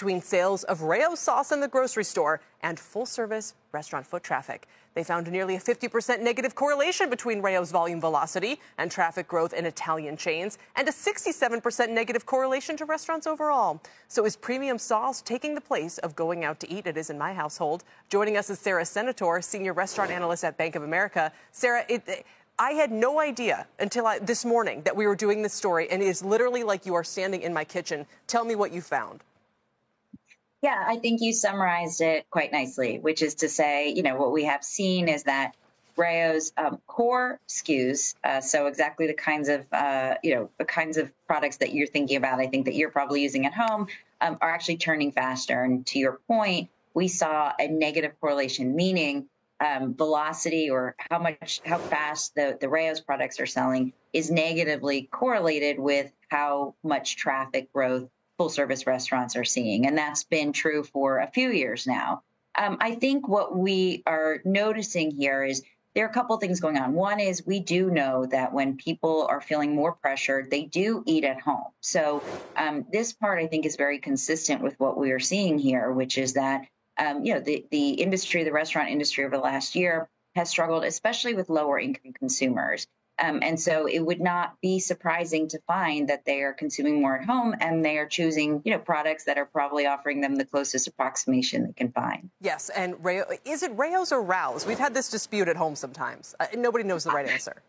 between sales of Rao's sauce in the grocery store and full-service restaurant foot traffic. They found nearly a 50% negative correlation between Rao's volume velocity and traffic growth in Italian chains, and a 67% negative correlation to restaurants overall. So is premium sauce taking the place of going out to eat? It is in my household. Joining us is Sarah Senator, senior restaurant analyst at Bank of America. Sarah, I had no idea until this morning that we were doing this story, and it is literally like you are standing in my kitchen. Tell me what you found. Yeah, I think you summarized it quite nicely, which is to say, what we have seen is that Rao's core SKUs, so exactly the kinds of, the kinds of products that you're thinking about, I think that you're probably using at home, are actually turning faster. And to your point, we saw a negative correlation, meaning velocity or how fast the Rao's products are selling is negatively correlated with how much traffic growth full service restaurants are seeing. And that's been true for a few years now. I think what we are noticing here is there are a couple of things going on. One is we do know that when people are feeling more pressured, they do eat at home. So this part, I think, is very consistent with what we are seeing here, which is that the industry, the restaurant industry over the last year has struggled, especially with lower income consumers. And so it would not be surprising to find that they are consuming more at home and they are choosing, products that are probably offering them the closest approximation they can find. Yes. And is it Rao's or Rouse? We've had this dispute at home sometimes. Nobody knows the right answer.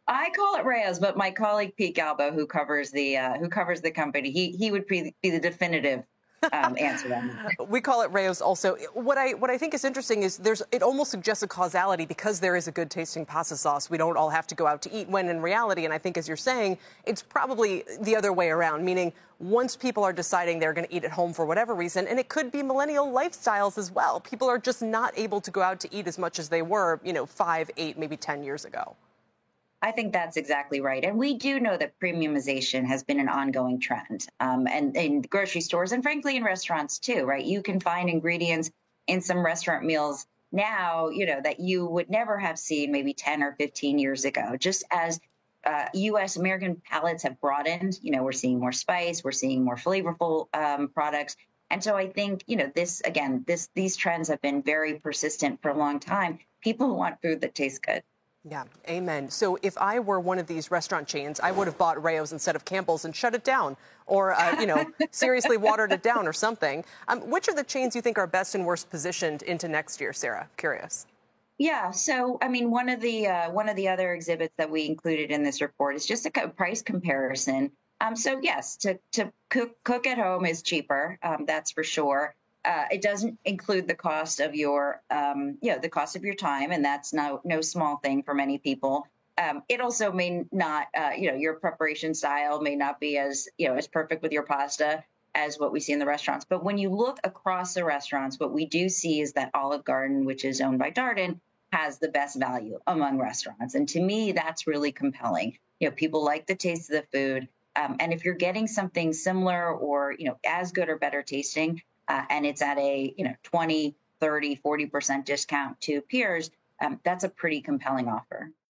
I call it Rao's, but my colleague Pete Galbo, who covers the company, he would be the definitive answer that. We call it Rao's also. What I think is interesting is it almost suggests a causality because there is a good tasting pasta sauce. We don't all have to go out to eat, when in reality, and I think as you're saying, it's probably the other way around, meaning once people are deciding they're going to eat at home for whatever reason, and it could be millennial lifestyles as well, people are just not able to go out to eat as much as they were, 5, 8, maybe 10 years ago. I think that's exactly right. And we do know that premiumization has been an ongoing trend, and in grocery stores and frankly in restaurants too, right? You can find ingredients in some restaurant meals now, that you would never have seen maybe 10 or 15 years ago. Just as U.S. American palates have broadened, we're seeing more spice, we're seeing more flavorful products. And so I think, these trends have been very persistent for a long time. People want food that tastes good. Yeah, amen. So if I were one of these restaurant chains, I would have bought Rao's instead of Campbell's and shut it down, or, seriously watered it down or something. Which are the chains you think are best and worst positioned into next year, Sarah? Curious. Yeah. So, I mean, one of the other exhibits that we included in this report is just a price comparison. So, yes, to cook at home is cheaper. That's for sure. It doesn't include the cost of the cost of your time, and that's no small thing for many people. It also may not, your preparation style may not be as perfect with your pasta as what we see in the restaurants. But when you look across the restaurants, what we do see is that Olive Garden, which is owned by Darden, has the best value among restaurants. And to me, that's really compelling. People like the taste of the food. And if you're getting something similar or, as good or better tasting, and it's at a 20, 30, 40% discount to peers, that's a pretty compelling offer.